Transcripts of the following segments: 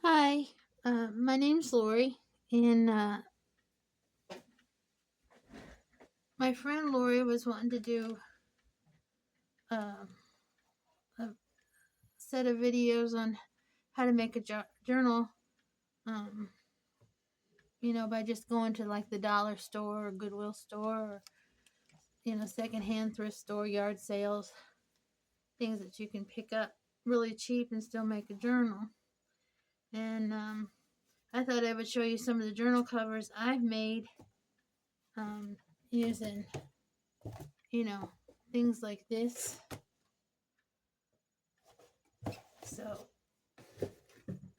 Hi, my name's Lori, and my friend Lori was wanting to do uh, a set of videos on how to make a journal, um, by just going to like the dollar store or Goodwill store or, secondhand thrift store, yard sales, things that you can pick up really cheap and still make a journal. And I thought I would show you some of the journal covers I've made using, you know, things like this. So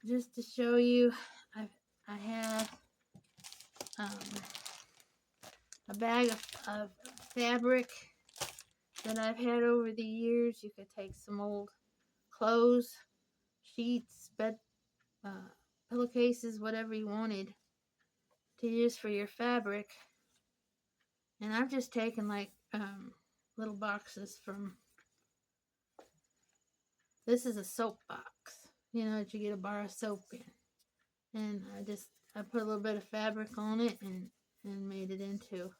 just to show you, I have um, a bag of fabric that I've had over the years. You could take some old clothes, sheets, bed pillowcases, whatever you wanted to use for your fabric. And I've just taken like little boxes from. This is a soap box, that you get a bar of soap in, and I put a little bit of fabric on it and made it into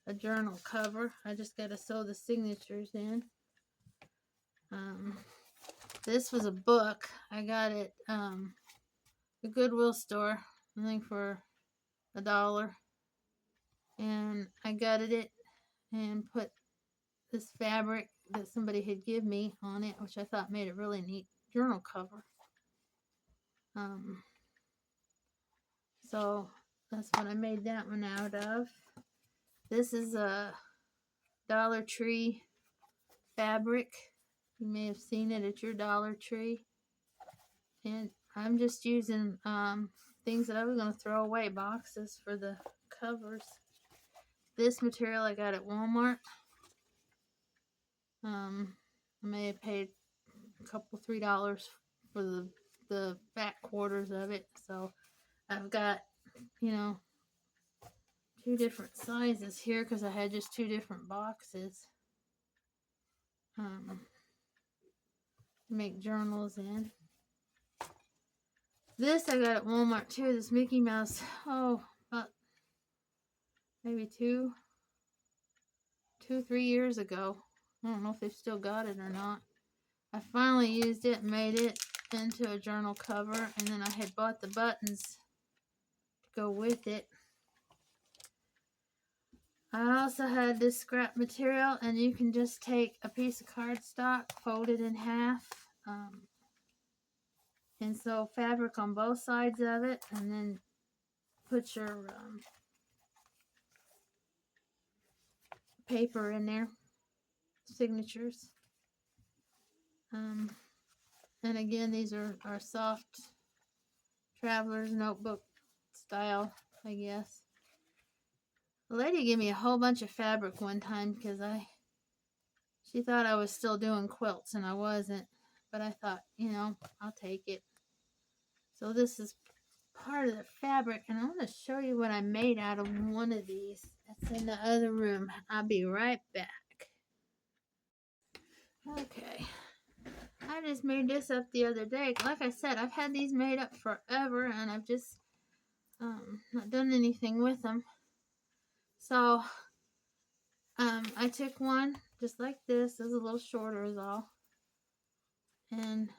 a journal cover. I just got to sew the signatures in. This was a book. I got it the Goodwill store, I think for $1, and I gutted it and put this fabric that somebody had given me on it, which I thought made a really neat journal cover. So that's what I made that one out of. This is a Dollar Tree fabric. You may have seen it at your Dollar Tree. And I'm just using things that I was going to throw away, boxes for the covers. This material I got at Walmart. I may have paid a couple, $3 for the back quarters of it. So I've got, two different sizes here because I had just two different boxes to make journals in. This I got at Walmart too, this Mickey Mouse, about maybe 3 years ago. I don't know if they've still got it or not. I finally used it and made it into a journal cover, and then I had bought the buttons to go with it. I also had this scrap material, and you can just take a piece of cardstock, fold it in half, and sew fabric on both sides of it, and then put your paper in there, signatures. And again, these are soft traveler's notebook style, I guess. The lady gave me a whole bunch of fabric one time because she thought I was still doing quilts and I wasn't. But I thought, I'll take it. So this is part of the fabric, and I want to show you what I made out of one of these. That's in the other room. I'll be right back. Okay. I just made this up the other day. Like I said, I've had these made up forever, and I've just not done anything with them. So I took one just like this. It was a little shorter is all. And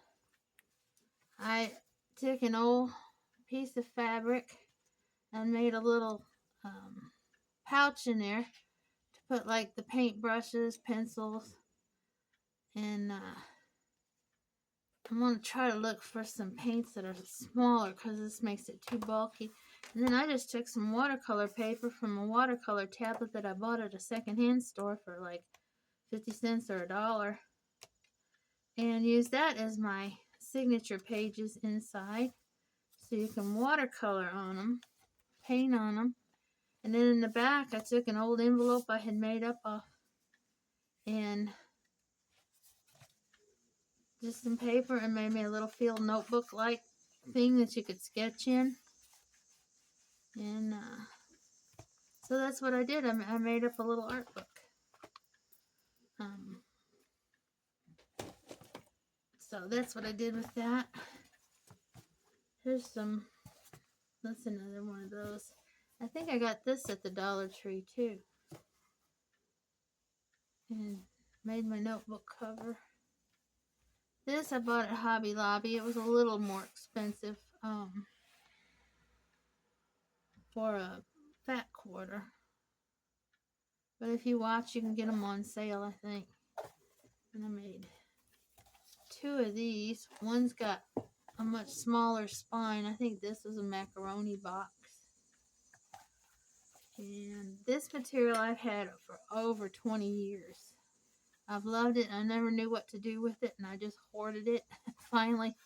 I took an old piece of fabric and made a little pouch in there to put like the paint brushes, pencils, and I'm going to try to look for some paints that are smaller because this makes it too bulky. And then I just took some watercolor paper from a watercolor tablet that I bought at a secondhand store for like 50 cents or $1, and used that as my signature pages inside. So you can watercolor on them, paint on them. And then in the back, I took an old envelope I had made up off and just some paper and made me a little field notebook-like thing that you could sketch in. And so that's what I did. I made up a little art book. So that's what I did with that. Here's some, that's another one of those. I think I got this at the Dollar Tree too. And made my notebook cover. This I bought at Hobby Lobby. It was a little more expensive for a fat quarter. But if you watch, you can get them on sale, I think. And I made 2 of these. One's got a much smaller spine. I think this is a macaroni box. And this material I've had for over 20 years. I've loved it. I never knew what to do with it, and I just hoarded it. Finally,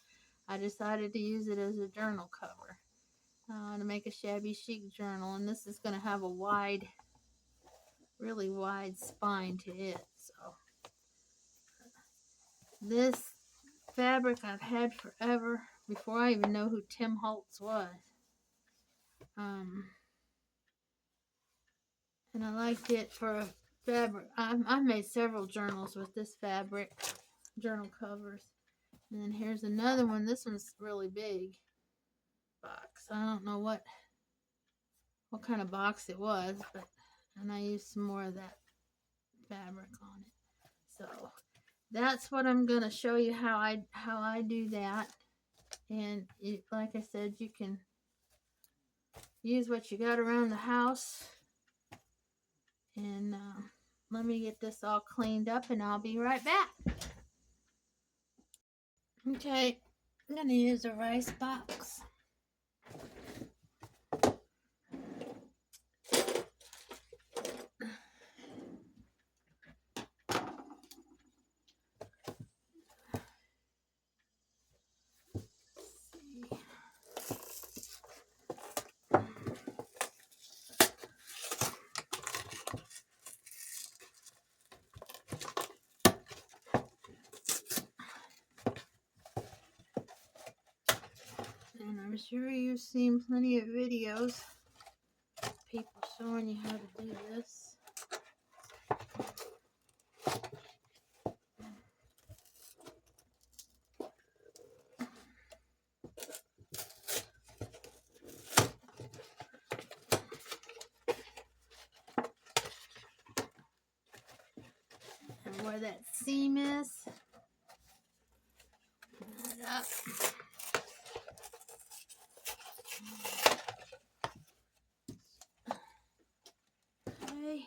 I decided to use it as a journal cover to make a shabby chic journal. And this is going to have a wide, really wide spine to it. So this fabric I've had forever, before I even know who Tim Holtz was. And I liked it for a fabric. I've made several journals with this fabric, journal covers. And then here's another one. This one's really big box. I don't know what kind of box it was, but and I used some more of that fabric on it. So that's what I'm gonna show you how I do that. And like I said, you can use what you got around the house. And let me get this all cleaned up and I'll be right back. Okay, I'm going to use a rice box. And I'm sure you've seen plenty of videos of people showing you how to do this. And where that seam is, put it up. Okay.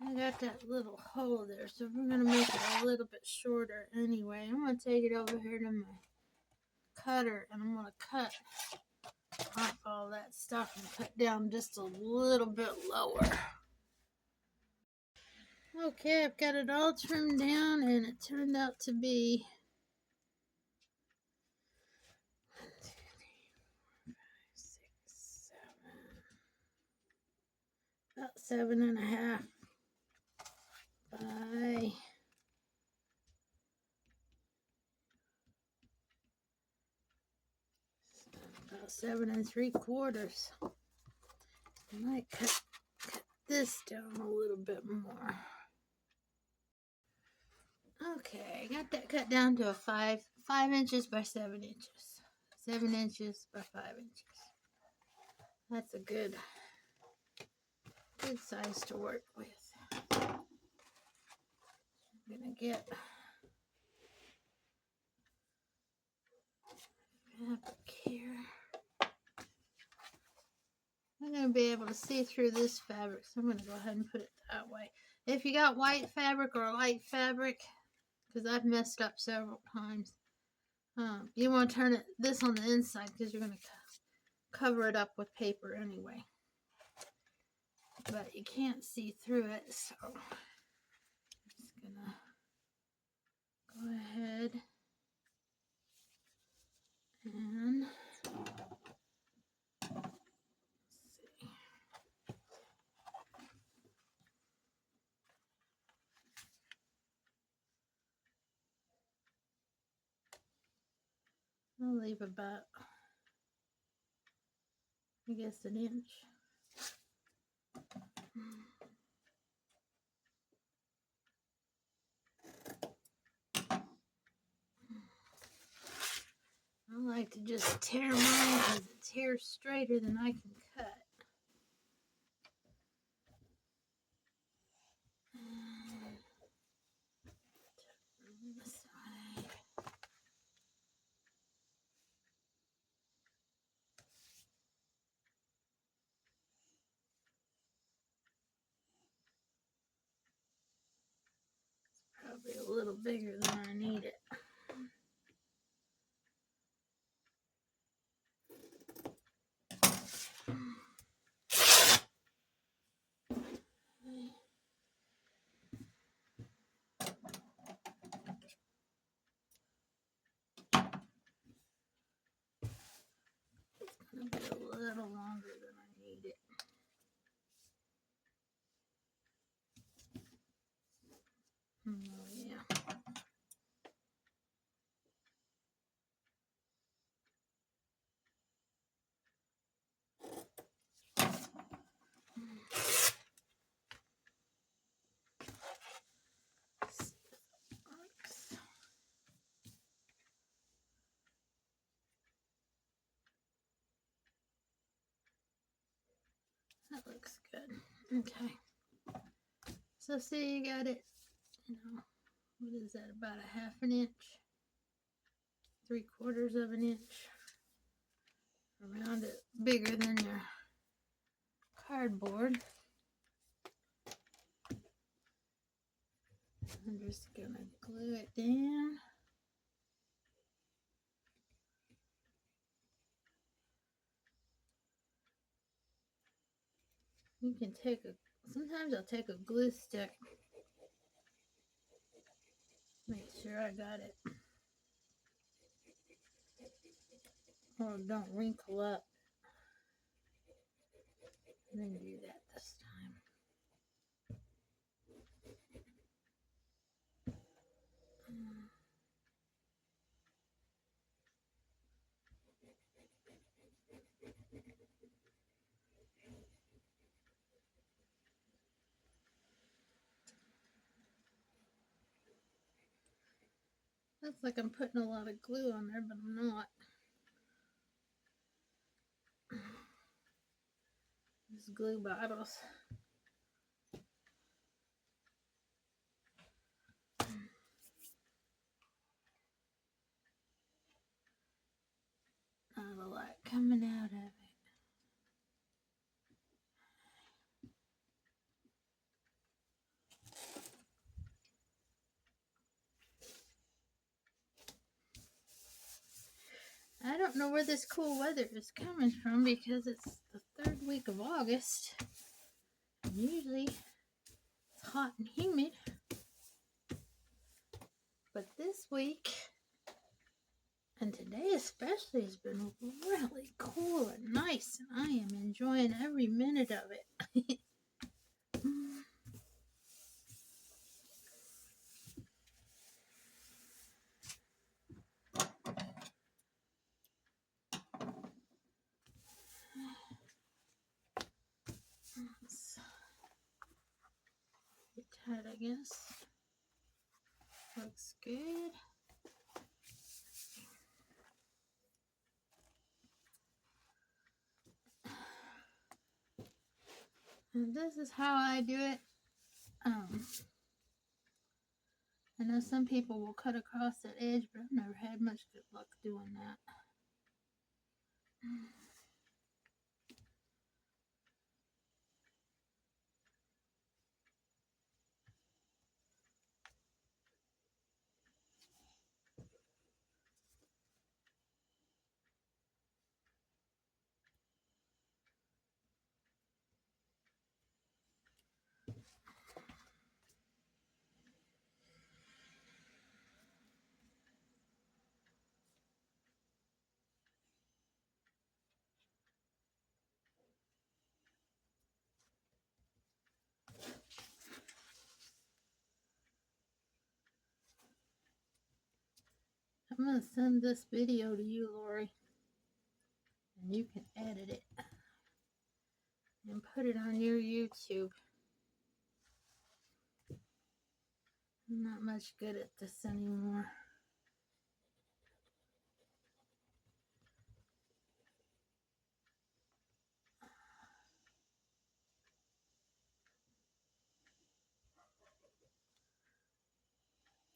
I got that little hole there, so we're going to make it a little bit shorter anyway. I'm going to take it over here to my cutter, and I'm going to cut off all that stuff and cut down just a little bit lower. Okay, I've got it all trimmed down, and it turned out to be 1, 2, 3, 4, 5, 6, 7, about 7.5 by about 7 3/4. I might cut this down a little bit more. Okay, I got that cut down to a 5 inches by 7 inches. 7 inches by 5 inches. That's a good size to work with. I'm gonna get fabric here. I'm going to be able to see through this fabric, so I'm going to go ahead and put it that way. If you got white fabric or light fabric, because I've messed up several times, you want to turn this on the inside because you're going to cover it up with paper anyway. But you can't see through it, so I'm just going to go ahead and I'll leave about, I guess, 1 inch. like to just tear mine because it tears straighter than I can cut. This way. Probably a little bigger than I need it. It's gonna be a little longer than I need it. Oh yeah. That looks good. Okay. So see, you got it, you know, what is that, about a half an inch? 3/4 of an inch around it, bigger than your cardboard. I'm just gonna glue it down. You can take sometimes I'll take a glue stick. Make sure I got it. Oh, don't wrinkle up. And then do that this time. Looks like I'm putting a lot of glue on there, but I'm not. These glue bottles. Not a lot coming out of it. I don't know where this cool weather is coming from because it's the 3rd week of August. And usually it's hot and humid. But this week, and today especially, has been really cool and nice. And I am enjoying every minute of it. Get tight, I guess. Looks good. And this is how I do it. I know some people will cut across that edge, but I've never had much good luck doing that. I'm going to send this video to you, Lorrie, and you can edit it and put it on your YouTube. I'm not much good at this anymore.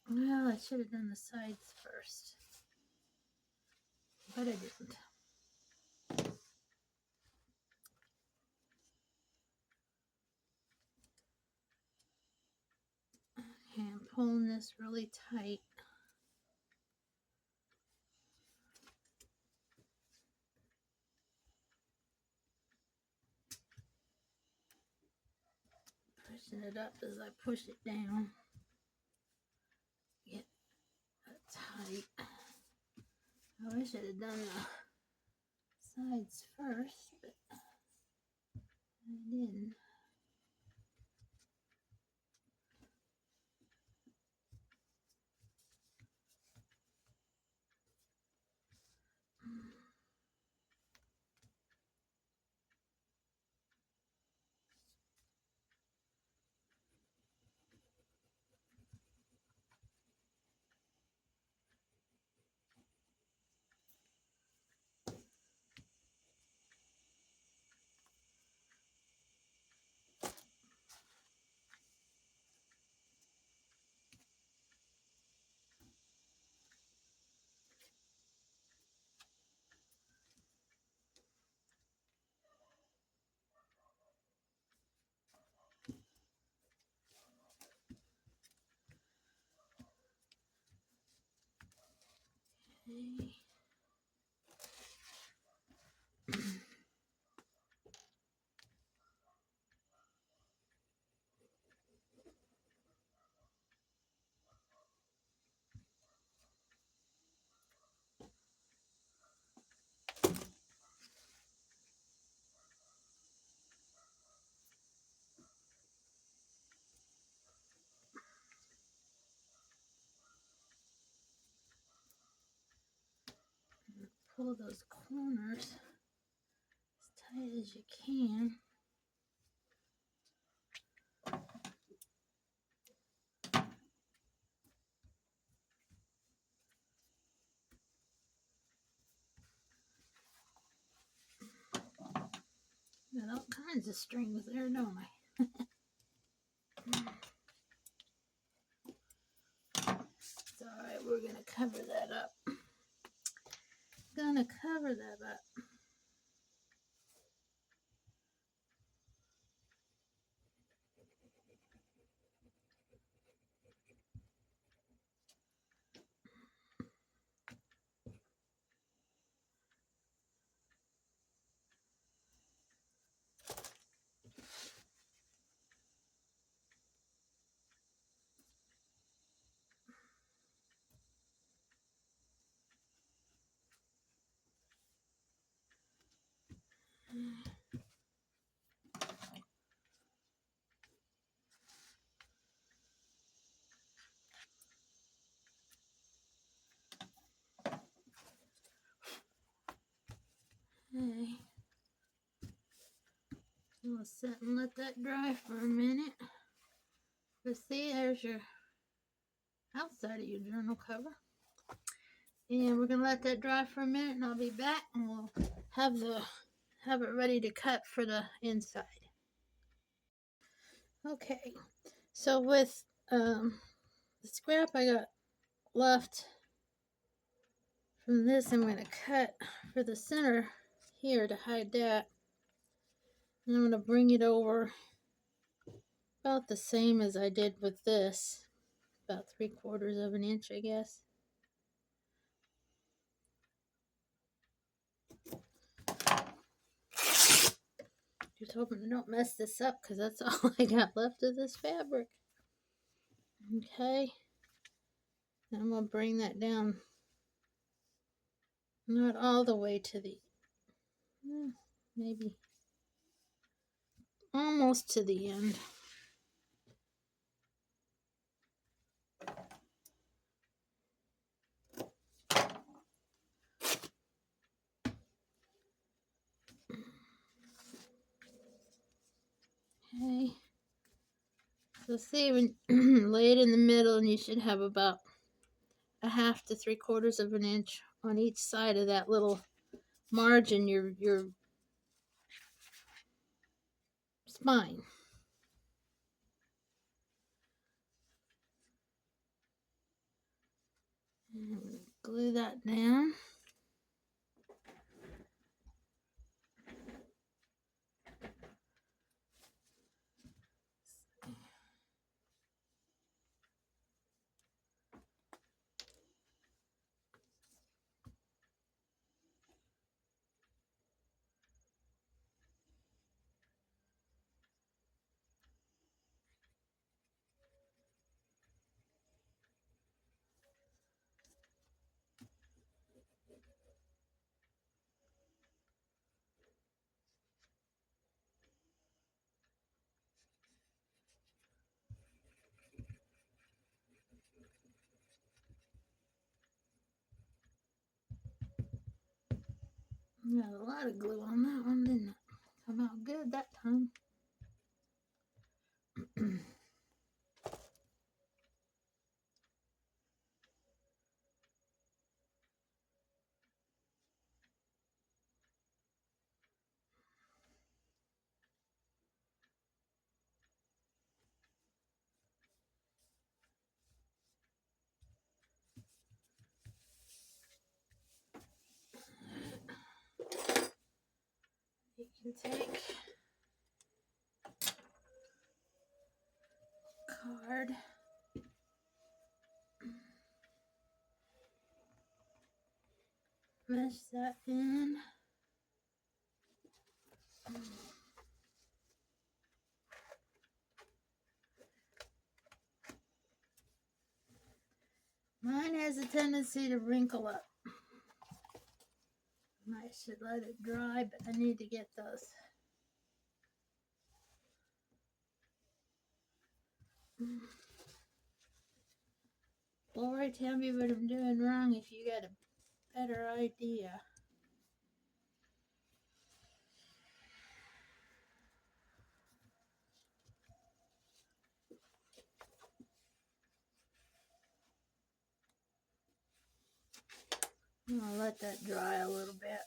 Well, I should have done the sides first, but I didn't. Okay, I'm pulling this really tight. Pushing it up as I push it down. Get that tight. I wish I had done the sides first, but I didn't. Okay. Pull those corners as tight as you can. Got all kinds of strings there, don't I? It's alright, we're gonna cover that up. Gonna cover that up. Okay. We'll sit and let that dry for a minute. But see, there's your outside of your journal cover. And we're gonna let that dry for a minute, and I'll be back, and we'll have it ready to cut for the inside. Okay, so with the scrap I got left from this, I'm gonna cut for the center here to hide that. And I'm gonna bring it over about the same as I did with this, about 3/4 of an inch, I guess. Just hoping I don't mess this up, because that's all I got left of this fabric. Okay, and I'm gonna bring that down, not all the way to the, maybe almost to the end. Okay, so see, when lay it in the middle, and you should have about 1/2 to 3/4 of an inch on each side of that little margin, your spine. And glue that down. Got a lot of glue on that one, didn't it? Come out good that time. You can take card, mesh that in. Mine has a tendency to wrinkle up. I should let it dry, but I need to get those. Lorrie, tell me what I'm doing wrong if you got a better idea. I'll let that dry a little bit.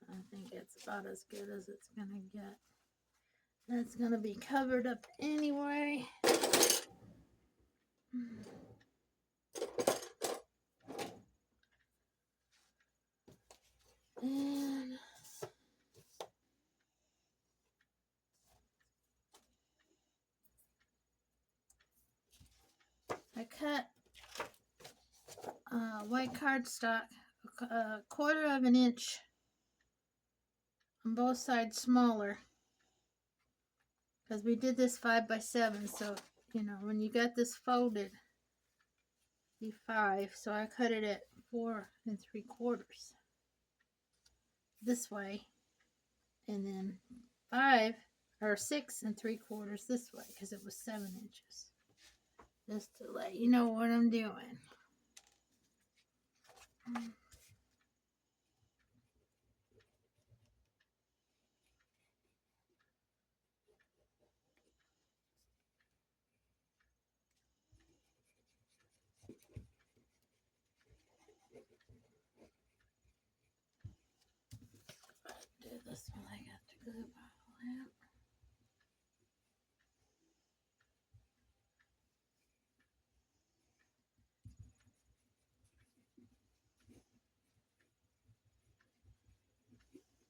I think it's about as good as it's gonna get. That's gonna be covered up anyway. And I cut white cardstock a quarter of an inch on both sides smaller, because we did this 5x7, so you know when you got this folded be 5, so I cut it at 4 3/4 this way, and then 5 or 6 3/4 this way, because it was 7 inches, just to let you know what I'm doing. Do this while I got the glue bottle out.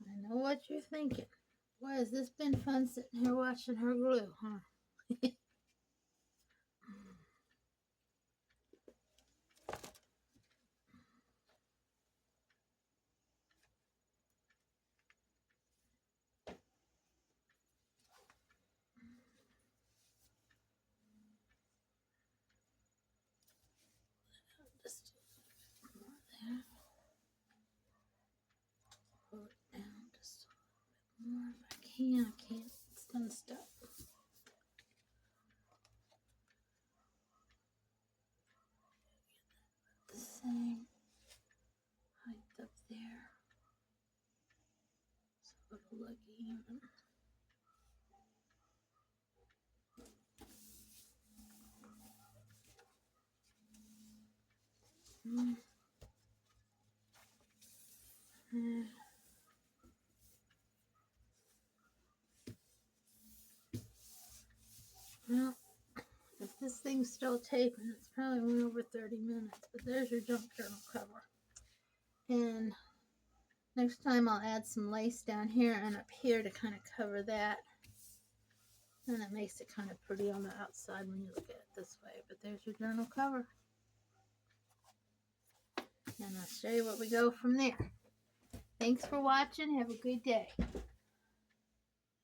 I know what you're thinking. Boy, has this been fun sitting here watching her glue, huh? Just more there. Pull it down just a little bit more if I can. I can't. It's gonna stop. The same height up there, so it'll look even. thing's still taping. It's probably went over 30 minutes, but there's your junk journal cover. And next time I'll add some lace down here and up here to kind of cover that. And it makes it kind of pretty on the outside when you look at it this way. But there's your journal cover. And I'll show you what we go from there. Thanks for watching. Have a good day.